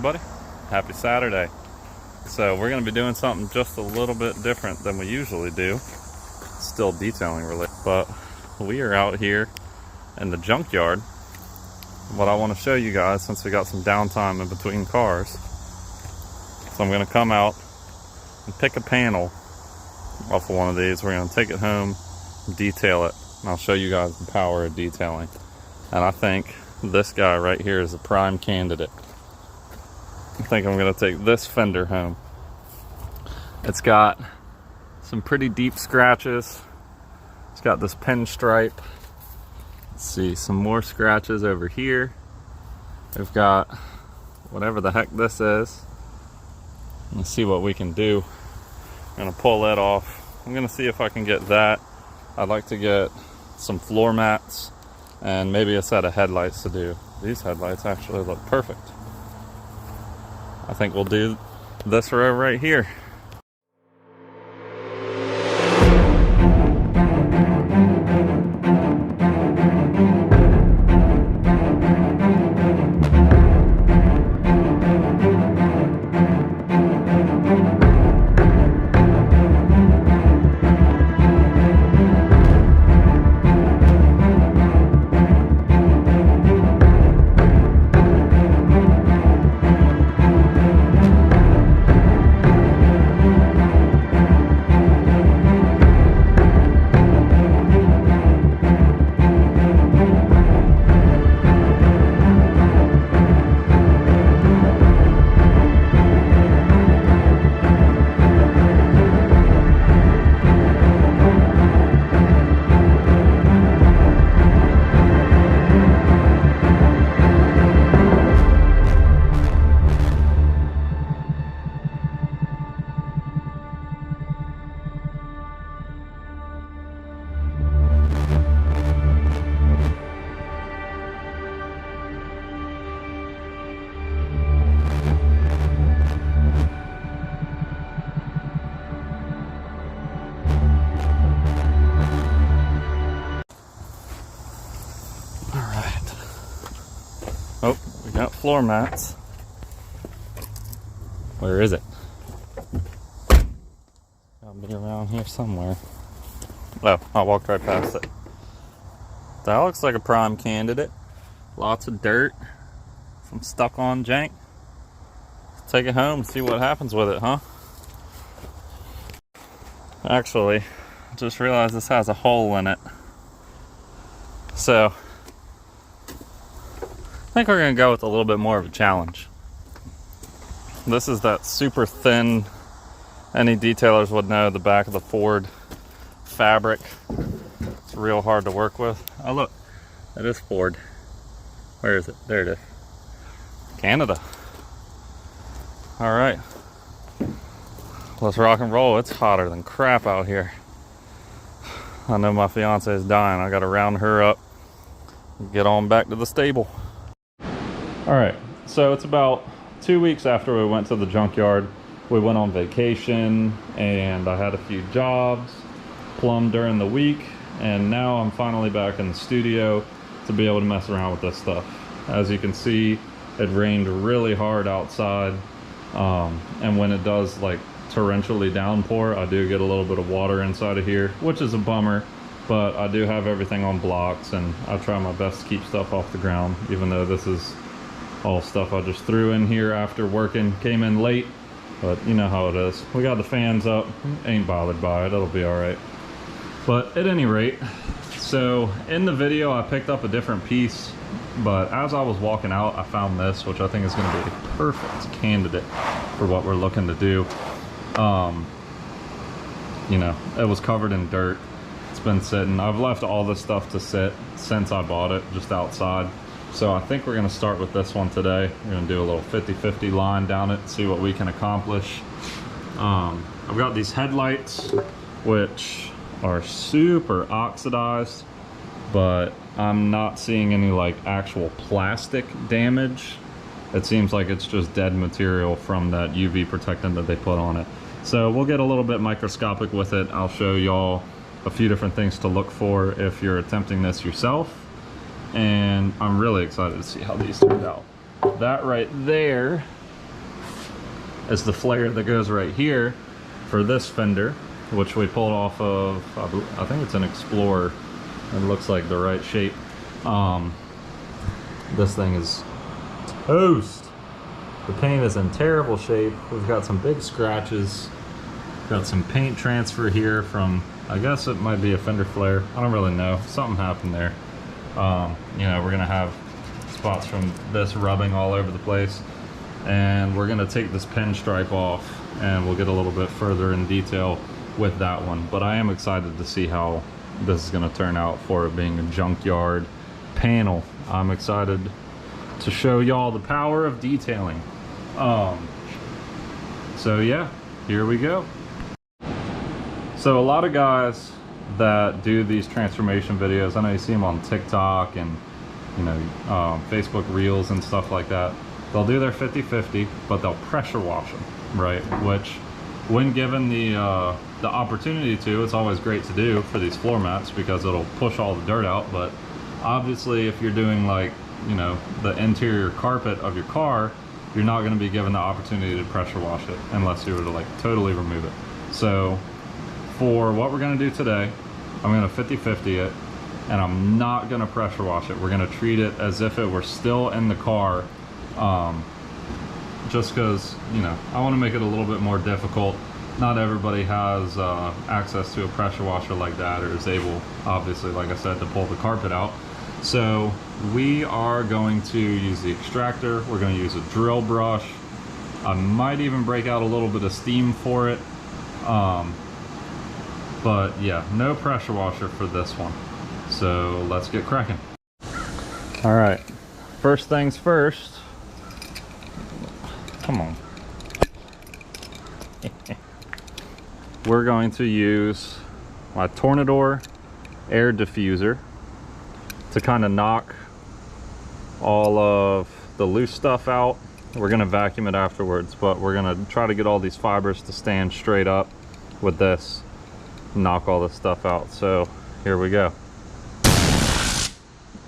everybody, happy Saturday. So we're going to be doing something just a little bit different than we usually do. Still detailing related, but we are out here in the junkyard. What I want to show you guys, since we got some downtime in between cars, so I'm going to come out and pick a panel off of one of these. We're going to take it home, detail it, and I'll show you guys the power of detailing. And I think this guy right here is a prime candidate. I think I'm going to take this fender home. It's got some pretty deep scratches. It's got this pinstripe. Let's see, some more scratches over here. We've got whatever the heck this is. Let's see what we can do. I'm going to pull that off. I'm going to see if I can get that. I'd like to get some floor mats and maybe a set of headlights to do. These headlights actually look perfect. I think we'll do this row right here. Oh, we got floor mats. Where is it? Gotta be around here somewhere. Oh, I walked right past it. That looks like a prime candidate. Lots of dirt. Some stuck on jank. Let's take it home and see what happens with it, huh? Actually, I just realized this has a hole in it. So I think we're going to go with a little bit more of a challenge. This is that super thin, any detailers would know, the back of the Ford fabric. It's real hard to work with. Oh look, that is Ford. Where is it? There it is. Canada. Alright. Let's rock and roll. It's hotter than crap out here. I know my fiance is dying. I got to round her up and get on back to the stable. Alright, so it's about 2 weeks after we went to the junkyard. We went on vacation and I had a few jobs plumbed during the week, and now I'm finally back in the studio to be able to mess around with this stuff. As you can see, it rained really hard outside, and when it does like torrentially downpour, I do get a little bit of water inside of here, which is a bummer. But I do have everything on blocks and I try my best to keep stuff off the ground, even though this is all stuff I just threw in here after working. Came in late, but you know how it is. We got the fans up, ain't bothered by it, it'll be all right. But at any rate, so in the video I picked up a different piece, but as I was walking out I found this, which I think is going to be a perfect candidate for what we're looking to do. You know, it was covered in dirt. It's been sitting. I've left all this stuff to sit since I bought it, just outside. So I think we're going to start with this one today. We're going to do a little 50-50 line down it, see what we can accomplish. I've got these headlights, which are super oxidized, but I'm not seeing any like actual plastic damage. It seems like it's just dead material from that UV protectant that they put on it. So we'll get a little bit microscopic with it. I'll show y'all a few different things to look for if you're attempting this yourself. And I'm really excited to see how these turned out. That right there is the flare that goes right here for this fender, which we pulled off of, I think it's an Explorer. It looks like the right shape. This thing is toast. The paint is in terrible shape. We've got some big scratches. Got some paint transfer here from, I guess it might be a fender flare. I don't really know. Something happened there. You know, we're gonna have spots from this rubbing all over the place. And we're gonna take this pinstripe off and we'll get a little bit further in detail with that one. But I am excited to see how this is gonna turn out for it being a junkyard panel. I'm excited to show y'all the power of detailing. So yeah, here we go. So a lot of guys that do these transformation videos, I know you see them on TikTok and, you know, Facebook Reels and stuff like that. They'll do their 50-50, but they'll pressure wash them, right? Which, when given the opportunity to, it's always great to do for these floor mats because it'll push all the dirt out. But obviously, if you're doing, like, you know, the interior carpet of your car, you're not going to be given the opportunity to pressure wash it unless you were to, like, totally remove it. So for what we're going to do today, I'm going to 50-50 it, and I'm not going to pressure wash it. We're going to treat it as if it were still in the car, just because, you know, I want to make it a little bit more difficult. Not everybody has access to a pressure washer like that, or is able, obviously, like I said, to pull the carpet out. So we are going to use the extractor. We're going to use a drill brush. I might even break out a little bit of steam for it. But yeah, no pressure washer for this one. So let's get cracking. All right, first things first. Come on. We're going to use my Tornador air diffuser to kind of knock all of the loose stuff out. We're going to vacuum it afterwards, but we're going to try to get all these fibers to stand straight up with this, knock all this stuff out. So here we go.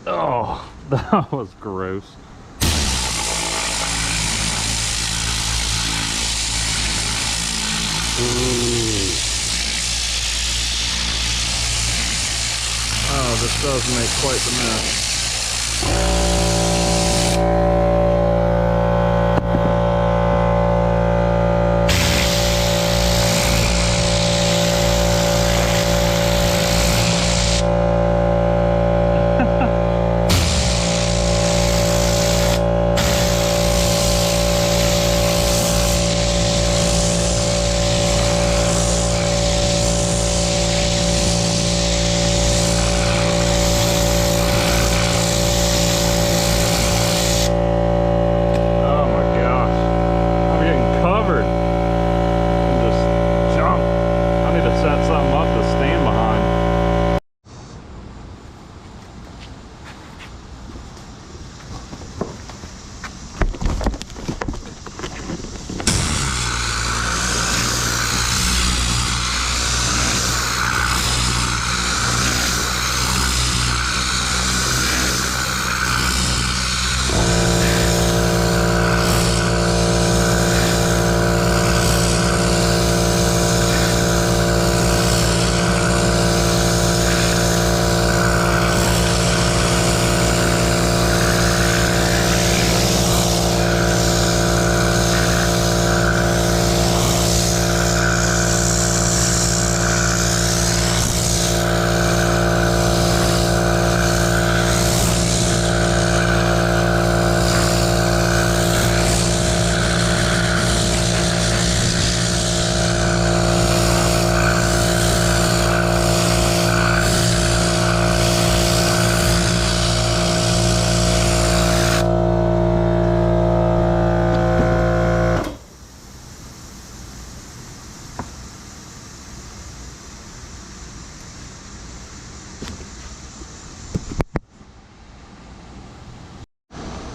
Oh, that was gross. Ooh. Oh, this does make quite the mess.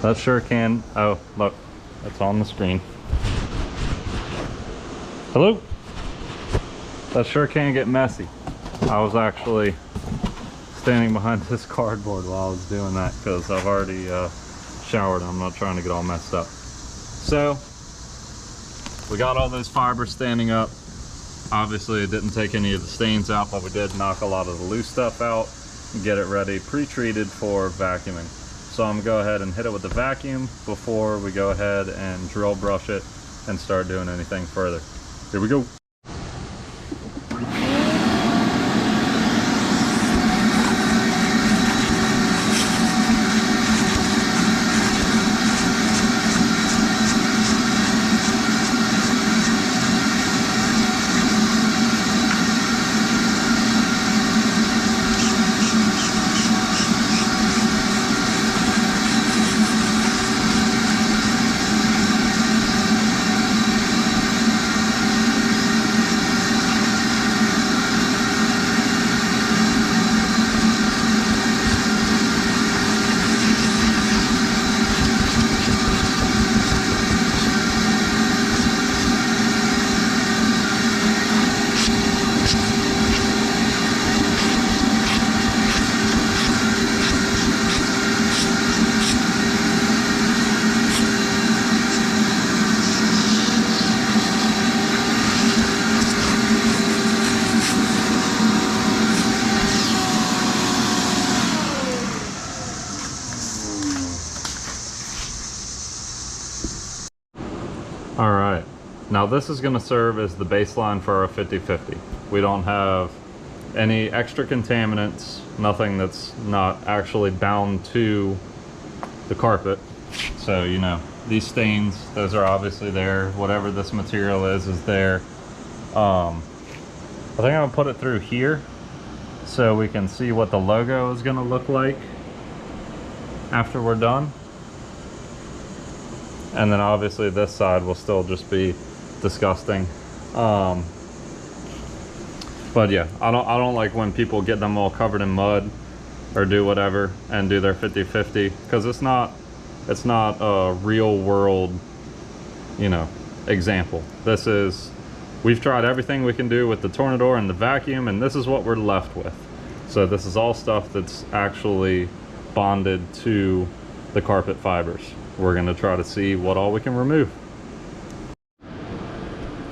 That sure can. Oh, look, that's on the screen. Hello? That sure can get messy. I was actually standing behind this cardboard while I was doing that because I've already showered. I'm not trying to get all messed up. So we got all those fibers standing up. Obviously it didn't take any of the stains out, but we did knock a lot of the loose stuff out and get it ready, pre-treated for vacuuming. So I'm gonna go ahead and hit it with the vacuum before we go ahead and drill brush it and start doing anything further. Here we go. All right, now this is gonna serve as the baseline for our 50/50. We don't have any extra contaminants, nothing that's not actually bound to the carpet. So, you know, these stains, those are obviously there. Whatever this material is there. I think I'm gonna put it through here so we can see what the logo is gonna look like after we're done. And then obviously this side will still just be disgusting. But yeah, I don't like when people get them all covered in mud or do whatever and do their 50/50, because it's not a real world, you know, example. This is, we've tried everything we can do with the Tornador and the vacuum, and this is what we're left with. So this is all stuff that's actually bonded to the carpet fibers. We're gonna try to see what all we can remove.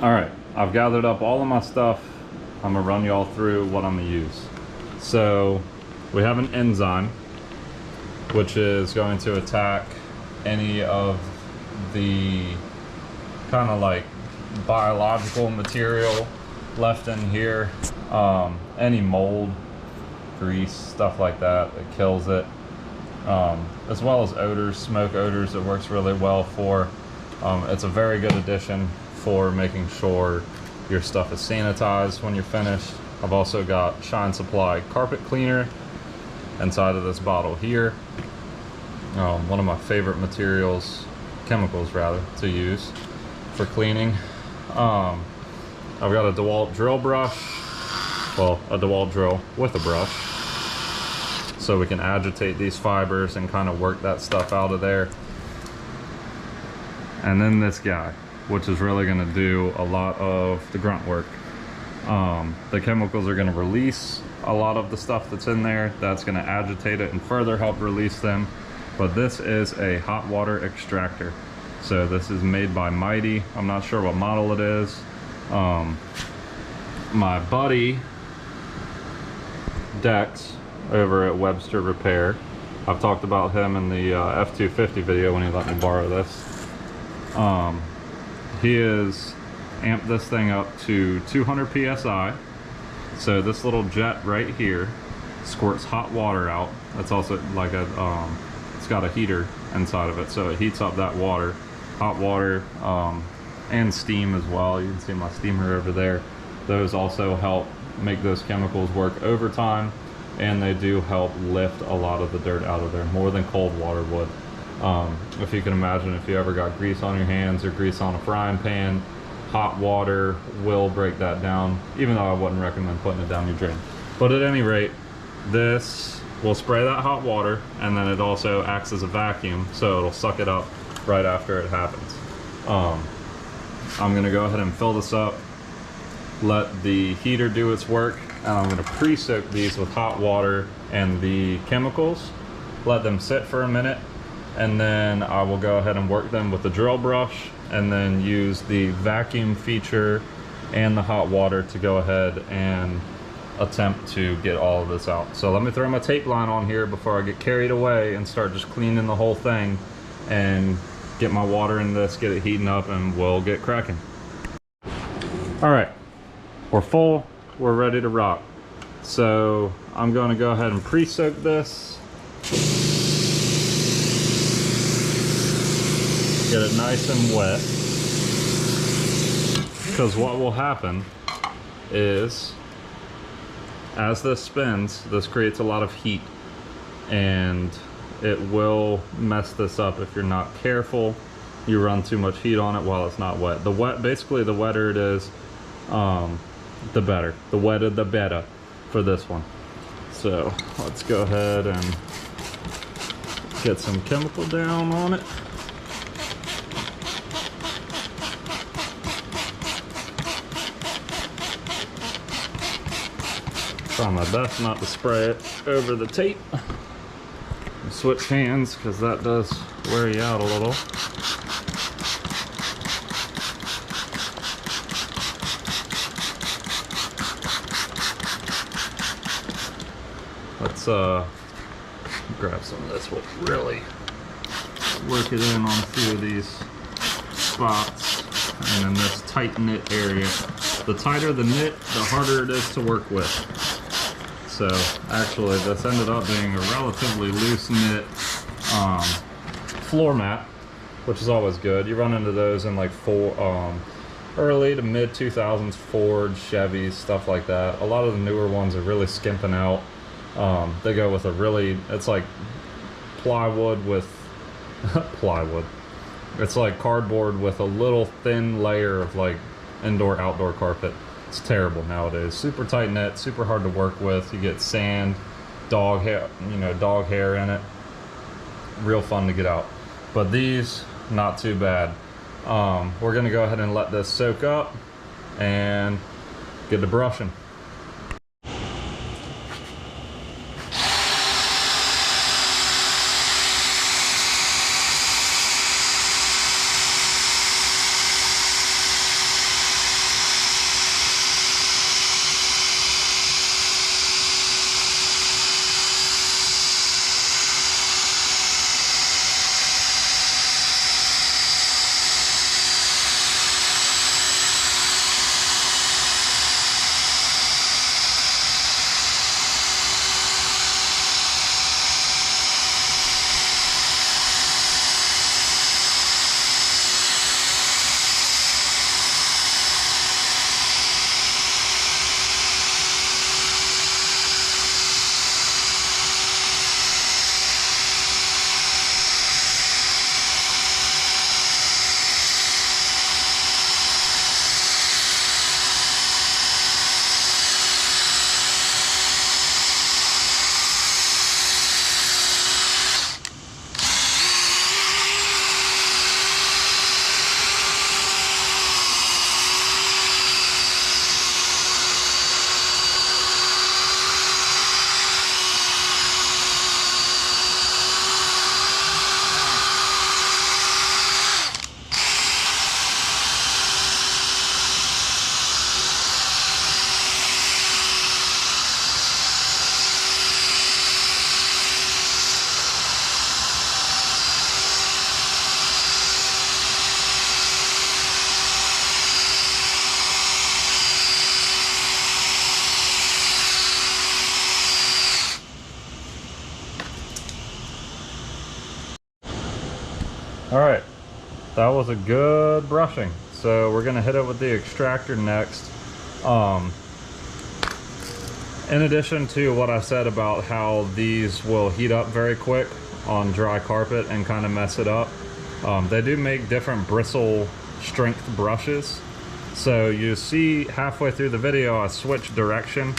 All right, I've gathered up all of my stuff. I'm gonna run you all through what I'm gonna use. So we have an enzyme, which is going to attack any of the kind of like biological material left in here, any mold, grease, stuff like that. It kills it. As well as odors, smoke odors, it works really well for. It's a very good addition for making sure your stuff is sanitized when you're finished. I've also got Shine Supply carpet cleaner inside of this bottle here. One of my favorite materials, chemicals rather, to use for cleaning. I've got a DeWalt drill brush, well, a DeWalt drill with a brush, so we can agitate these fibers and kind of work that stuff out of there. And then this guy, which is really going to do a lot of the grunt work. The chemicals are going to release a lot of the stuff that's in there. That's going to agitate it and further help release them. But this is a hot water extractor. So this is made by Mighty. I'm not sure what model it is. My buddy Dex over at Webster Repair, I've talked about him in the F250 video when he let me borrow this. He has amped this thing up to 200 psi. So this little jet right here squirts hot water out. That's also like a it's got a heater inside of it, so it heats up that water, hot water, and steam as well. You can see my steamer over there. Those also help make those chemicals work overtime, and they do help lift a lot of the dirt out of there, more than cold water would. If you can imagine, if you ever got grease on your hands or grease on a frying pan, hot water will break that down, even though I wouldn't recommend putting it down your drain. But at any rate, this will spray that hot water, and then it also acts as a vacuum, so it'll suck it up right after it happens. I'm gonna go ahead and fill this up, let the heater do its work, and I'm gonna pre-soak these with hot water and the chemicals, let them sit for a minute, and then I will go ahead and work them with the drill brush and then use the vacuum feature and the hot water to go ahead and attempt to get all of this out. So let me throw my tape line on here before I get carried away and start just cleaning the whole thing, and get my water in this, get it heating up, and we'll get cracking. All right, we're full, we're ready to rock. So I'm going to go ahead and pre-soak this, get it nice and wet, because what will happen is, as this spins, this creates a lot of heat, and it will mess this up if you're not careful. You run too much heat on it while it's not wet. Basically the wetter it is, the better. The wetter the better for this one. So let's go ahead and get some chemical down on it. Try my best not to spray it over the tape. Switch hands, because that does wear you out a little. Let's grab some of this. We'll really work it in on a few of these spots, and in this tight knit area. The tighter the knit, the harder it is to work with. So actually this ended up being a relatively loose knit floor mat, which is always good. You run into those in like early to mid 2000s Ford, Chevys, stuff like that. A lot of the newer ones are really skimping out. They go with a really, it's like plywood with plywood. It's like cardboard with a little thin layer of like indoor outdoor carpet. It's terrible nowadays. Super tight knit, super hard to work with. You get sand, dog hair, dog hair in it. Real fun to get out. But these, not too bad. We're gonna go ahead and let this soak up and get to brushing. All right, that was a good brushing. So we're gonna hit it with the extractor next. In addition to what I said about how these will heat up very quick on dry carpet and kind of mess it up, they do make different bristle strength brushes. So you see halfway through the video I switched direction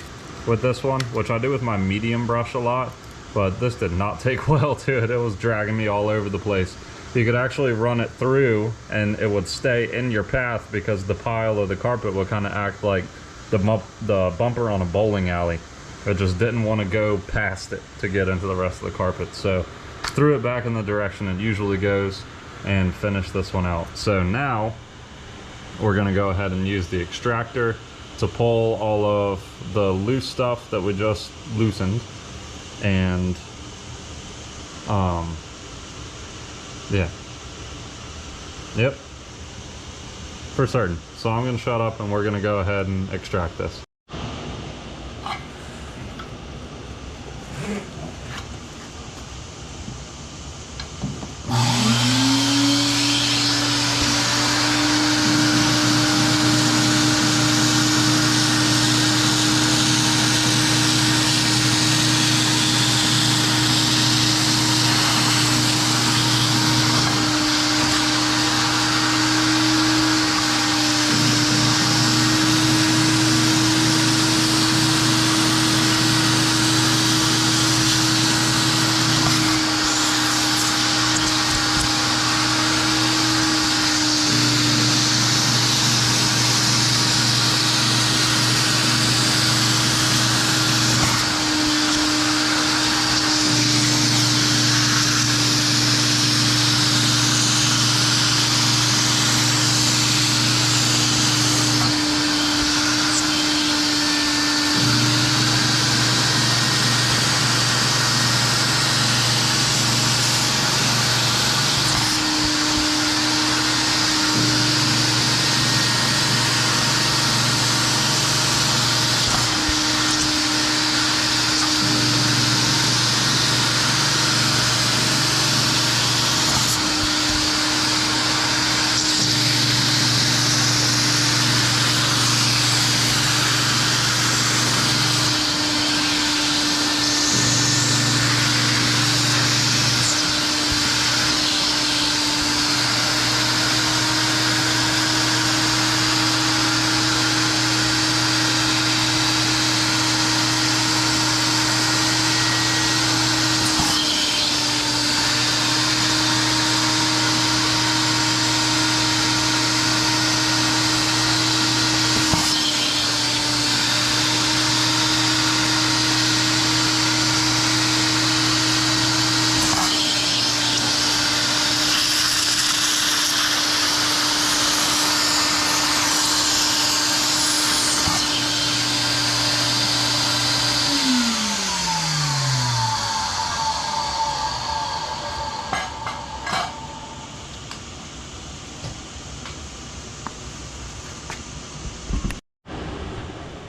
with this one, which I do with my medium brush a lot, but this did not take well to it. It was dragging me all over the place. You could actually run it through and it would stay in your path, because the pile of the carpet would kind of act like the bumper on a bowling alley. It just didn't want to go past it to get into the rest of the carpet. So threw it back in the direction it usually goes. and finish this one out. So now we're gonna go ahead and use the extractor to pull all of the loose stuff that we just loosened, and yeah, yep, for certain. So I'm gonna shut up and we're gonna go ahead and extract this.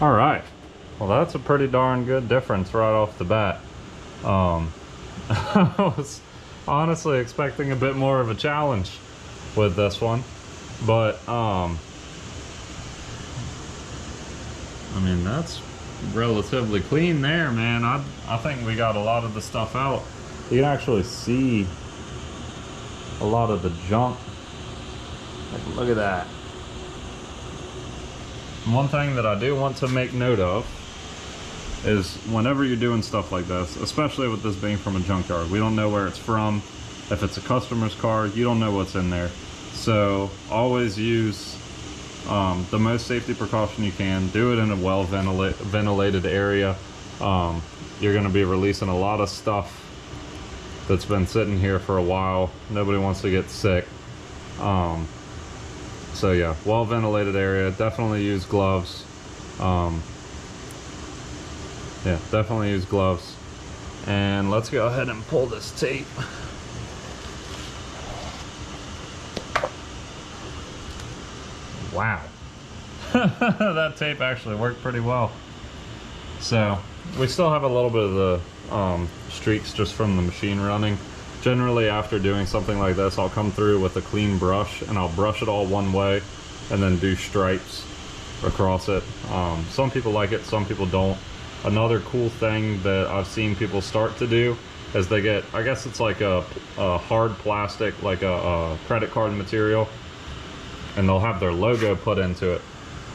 All right, well that's a pretty darn good difference right off the bat. I was honestly expecting a bit more of a challenge with this one, but I mean, that's relatively clean there, man. I think we got a lot of the stuff out. You can actually see a lot of the junk. Like, look at that. One thing that I do want to make note of is whenever you're doing stuff like this, especially with this being from a junkyard, we don't know where it's from. If it's a customer's car, you don't know what's in there. So always use the most safety precaution you can. Do it in a well ventilated area. You're going to be releasing a lot of stuff that's been sitting here for a while. Nobody wants to get sick. So yeah, well ventilated area. Definitely use gloves. Yeah, definitely use gloves. And let's go ahead and pull this tape. Wow. That tape actually worked pretty well. So we still have a little bit of the streaks just from the machine running. Generally, after doing something like this, I'll come through with a clean brush and I'll brush it all one way and then do stripes across it. Some people like it, some people don't. Another cool thing that I've seen people start to do is they get, I guess it's like a hard plastic, like a credit card material, and they'll have their logo put into it,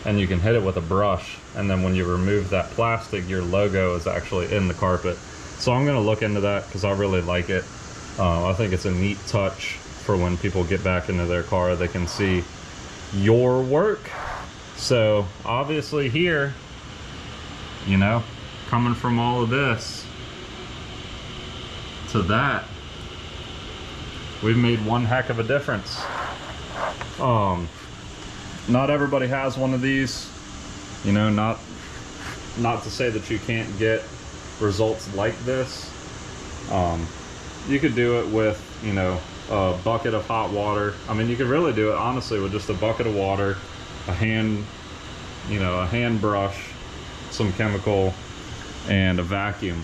and you can hit it with a brush, and then when you remove that plastic, your logo is actually in the carpet. So I'm going to look into that because I really like it. I think it's a neat touch for when people get back into their car, they can see your work. So obviously here, you know, coming from all of this to that, we've made one heck of a difference. Not everybody has one of these, you know, not to say that you can't get results like this. You could do it with, you know, a bucket of hot water. I mean, you could really do it honestly with just a bucket of water, a hand brush, some chemical, and a vacuum.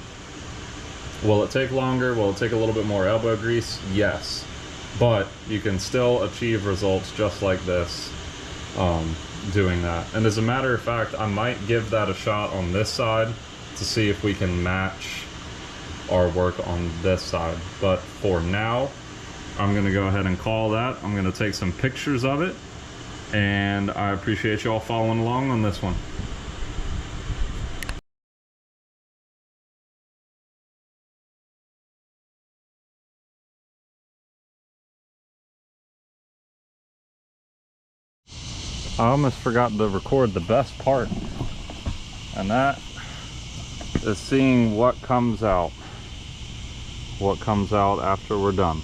Will it take longer? Will it take a little bit more elbow grease? Yes, but you can still achieve results just like this doing that. And as a matter of fact, I might give that a shot on this side to see if we can match our work on this side. But for now, I'm gonna go ahead and call that. I'm gonna take some pictures of it, and I appreciate you all following along on this one. I almost forgot to record the best part, and that is seeing what comes out after we're done.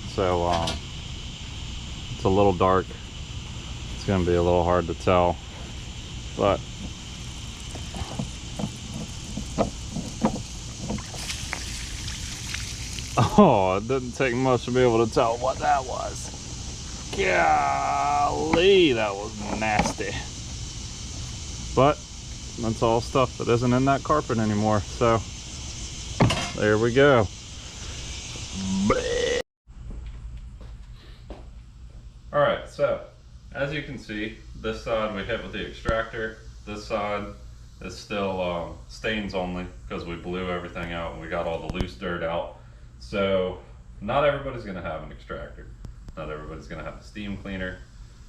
So it's a little dark, it's gonna be a little hard to tell, but oh, it didn't take much to be able to tell what that was. Golly, that was nasty. But that's all stuff that isn't in that carpet anymore, so there we go. Alright, so as you can see, this side we hit with the extractor. This side is still stains only because we blew everything out and we got all the loose dirt out. So not everybody's going to have an extractor. Not everybody's going to have a steam cleaner,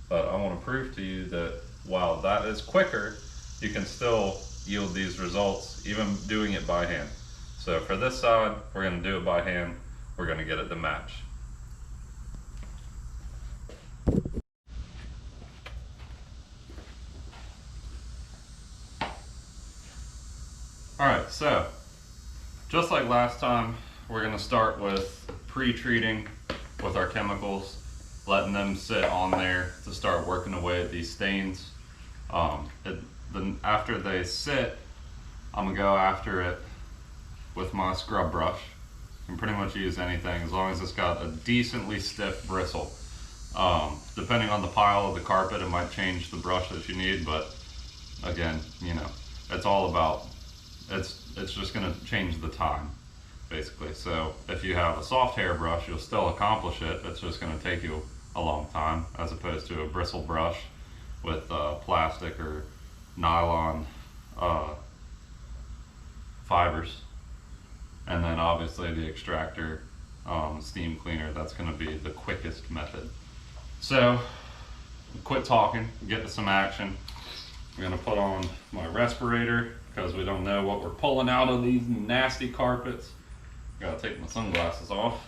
but I want to prove to you that while that is quicker, you can still yield these results even doing it by hand. So for this side, we're going to do it by hand. We're going to get it to match. Alright, so just like last time, we're going to start with pre-treating with our chemicals, letting them sit on there to start working away at these stains. After they sit, I'm gonna go after it with my scrub brush. You can pretty much use anything as long as it's got a decently stiff bristle. Depending on the pile of the carpet, it might change the brush that you need, but again, you know, it's all about, it's just gonna change the time, basically. So if you have a soft hair brush, you'll still accomplish it. It's just going to take you a long time, as opposed to a bristle brush with plastic or nylon fibers. And then obviously the extractor, steam cleaner, that's going to be the quickest method. So quit talking, get to some action. I'm going to put on my respirator because we don't know what we're pulling out of these nasty carpets. Gotta take my sunglasses off.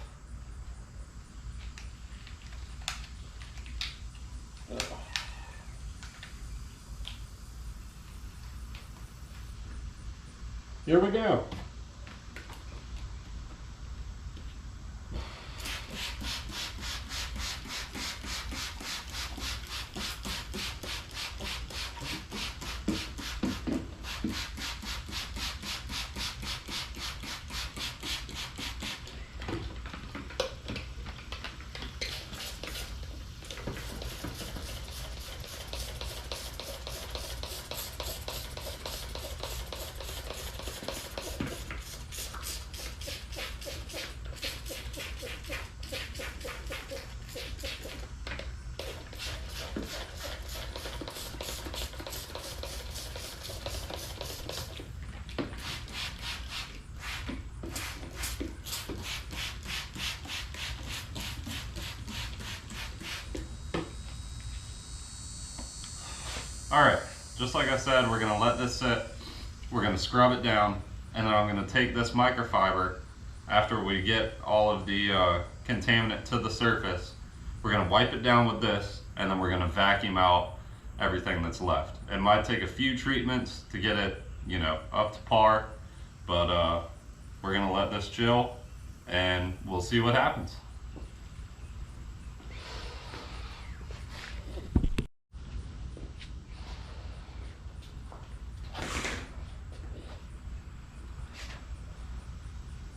Here we go. All right, just like I said, we're gonna let this sit, we're gonna scrub it down, and then I'm gonna take this microfiber after we get all of the contaminant to the surface. We're gonna wipe it down with this, and then we're gonna vacuum out everything that's left. It might take a few treatments to get it, you know, up to par, but we're gonna let this chill and we'll see what happens.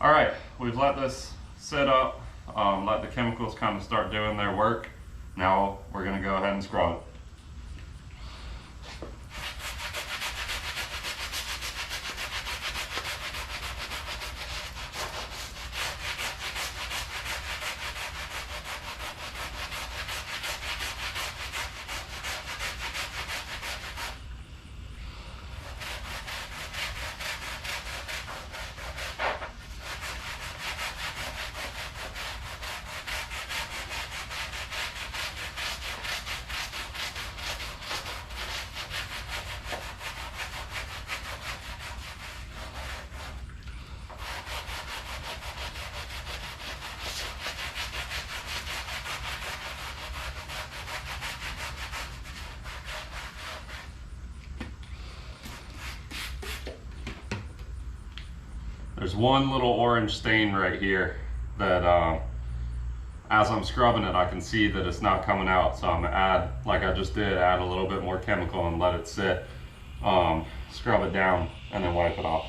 All right, we've let this sit up, let the chemicals kind of start doing their work. Now we're gonna go ahead and scrub it. There's one little orange stain right here that as I'm scrubbing it, I can see that it's not coming out. So I'm gonna add, like I just did, add a little bit more chemical and let it sit, scrub it down, and then wipe it off.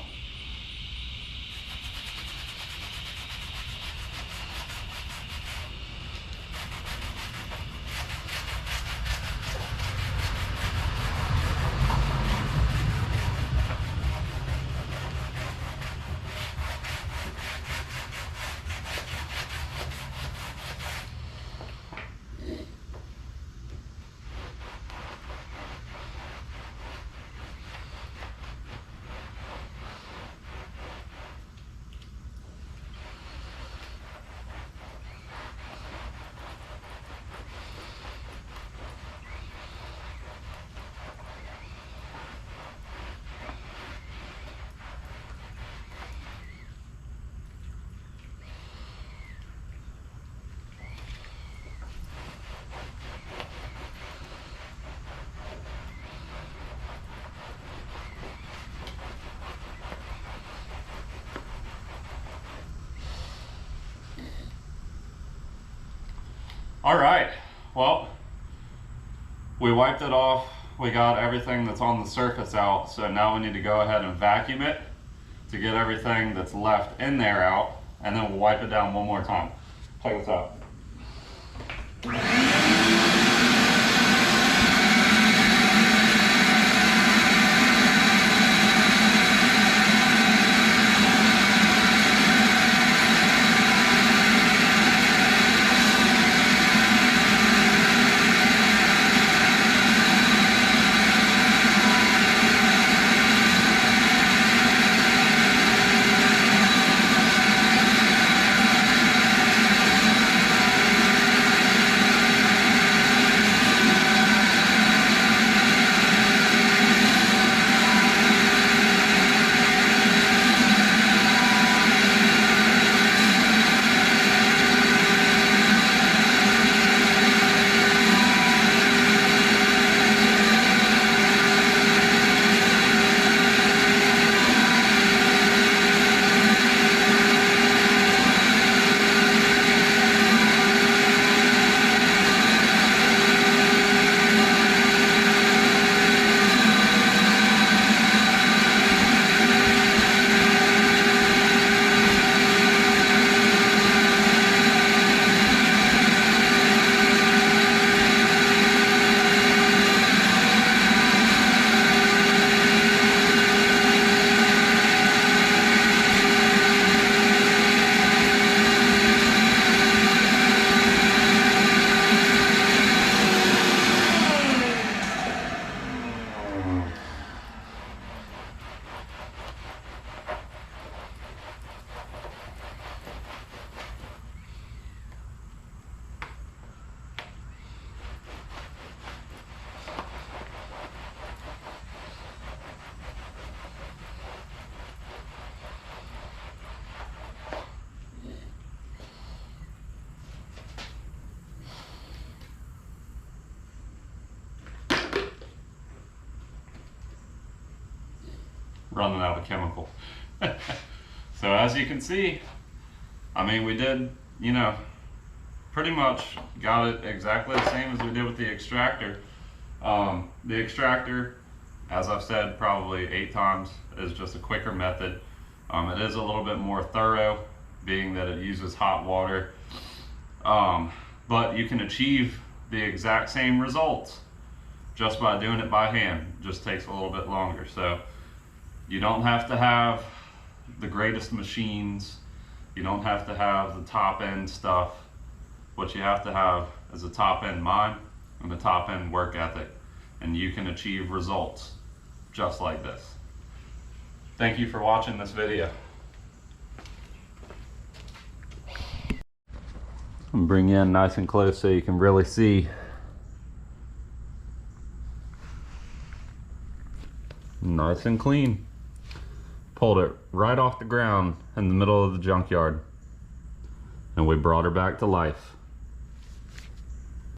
All right, well, we wiped it off. We got everything that's on the surface out. So now we need to go ahead and vacuum it to get everything that's left in there out. And then we'll wipe it down one more time. Check this out. Running out of chemical. So as you can see, I mean, we did, you know, pretty much got it exactly the same as we did with the extractor. The extractor, as I've said probably 8 times, is just a quicker method. It is a little bit more thorough, being that it uses hot water, but you can achieve the exact same results just by doing it by hand. It just takes a little bit longer. So you don't have to have the greatest machines, you don't have to have the top end stuff. What you have to have is a top end mind and a top end work ethic, and you can achieve results just like this. Thank you for watching this video. I'm bring you in nice and close so you can really see. Nice and clean. Pulled it right off the ground in the middle of the junkyard, and we brought her back to life.